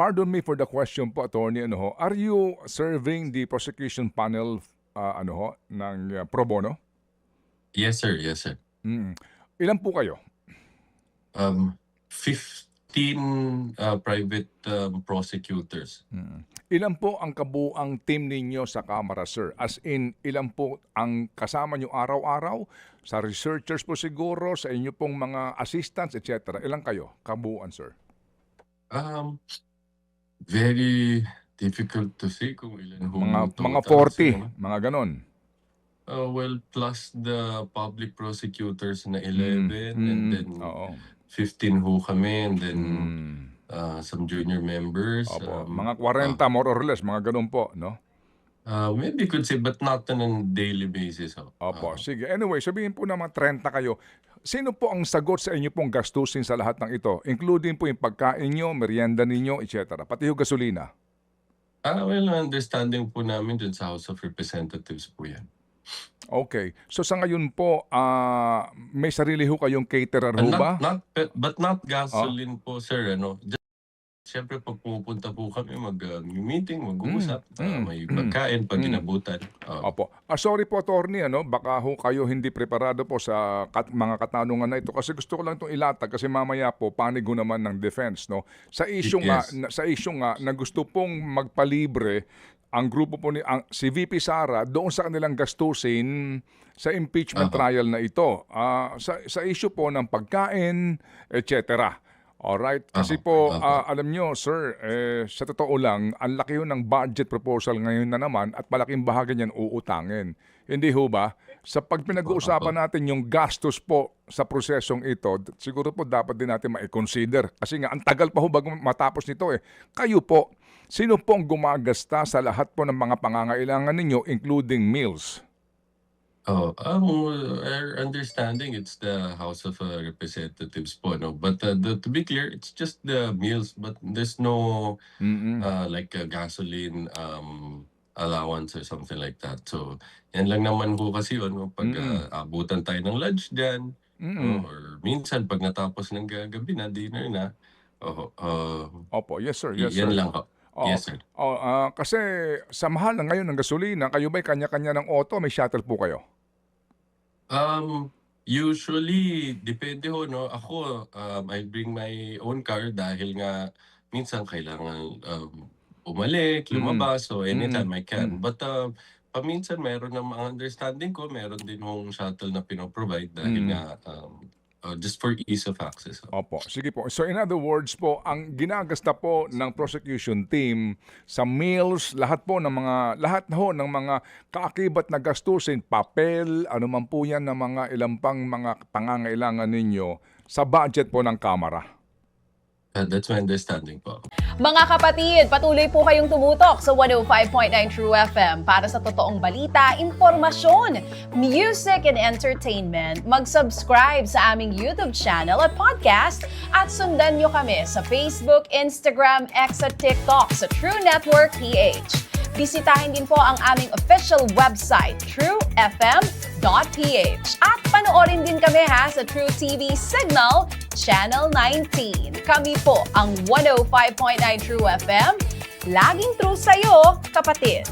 pardon me for the question po, Attorney, are you serving the prosecution panel ng pro bono? Yes, sir. Yes, sir. Ilan po kayo? 15 private prosecutors. Ilan po ang kabuang team ninyo sa Kamara, sir? As in, ilan po ang kasama nyo araw-araw? Sa researchers po siguro, sa inyo pong mga assistants, etc. Ilan kayo kabuuan, sir? Very difficult to say kung ilan Mga total, 40, sir. mga ganon. Well, plus the public prosecutors na 11 and then Oo. 15 ho kami and then some junior members. Opo. Mga 40 more or less, mga ganon po, no? Maybe could say but not on a daily basis. Opo, sige. Anyway, sabihin po na mga 30 kayo. Sino po ang sagot sa inyo pong gastusin sa lahat ng ito? Including po yung pagkain nyo, merienda ninyo, etc. Pati yung gasolina. Well, understanding po namin dun sa House of Representatives po yan. Okay. So sa ngayon po, may sarili ho kayong caterer ho ba? But not gasoline po, sir. Siyempre, pag pumupunta po kami, mag-meeting, mag-uusap, may pagkain, pag inabutan. Opo. Sorry po, Attorney, baka ho kayo hindi preparado po sa mga katanungan na ito. Kasi gusto ko lang itong ilatag kasi mamaya po, panig ho naman ng defense. No? Sa issue nga na gusto pong magpalibre ang grupo po si VP Sara doon sa kanilang gastusin sa impeachment trial na ito. Sa issue po ng pagkain, etc. Alright, kasi po alam nyo, sir, sa totoo lang, ang laki yun ng budget proposal ngayon na naman at malaking bahagi niyan uutangin. Hindi ho ba? Sa pag pinag-uusapan natin yung gastos po sa prosesong ito, siguro po dapat din natin ma-consider. Kasi nga, ang tagal pa ho bago matapos nito eh. Kayo po, sino pong gumagasta sa lahat po ng mga pangangailangan ninyo, including meals? Our understanding, it's the House of Representatives po, no? But to be clear, it's just the meals, but there's no like gasoline allowance or something like that. So, yan lang naman po kasi yun, no? Pag abutan tayo ng lunch dyan, or minsan pag natapos ng gabi na, dinner na, Opo, yes sir, yes sir. yan lang po. Yes, sir. Kasi sa mahal na ngayon ng gasolina, kayo ba'y kanya-kanya ng auto, may shuttle po kayo? Usually, depende ho, no? Ako, I bring my own car dahil nga minsan kailangan umalik, lumabas, so anytime I can. But paminsan meron ng mga understanding ko, meron din hong shuttle na pinoprovide dahil nga just for ease of access. Opo, sige po. So in other words po, ang ginagasta po ng prosecution team sa meals, lahat ng mga kaakibat na gastusin, papel, ano man po yan ng mga ilang pang mga pangangailangan ninyo sa budget po ng Kamara. That's my understanding po. Mga kapatid, patuloy po kayong tumutok sa 105.9 True FM para sa totoong balita, impormasyon, music and entertainment. Mag-subscribe sa aming YouTube channel at podcast at sundan nyo kami sa Facebook, Instagram, X at TikTok sa True Network PH. Bisitahin din po ang aming official website, truefm.ph. At panoorin din kami sa True TV Signal, Channel 19. Kami po ang 105.9 True FM. Laging true sa'yo, kapatid.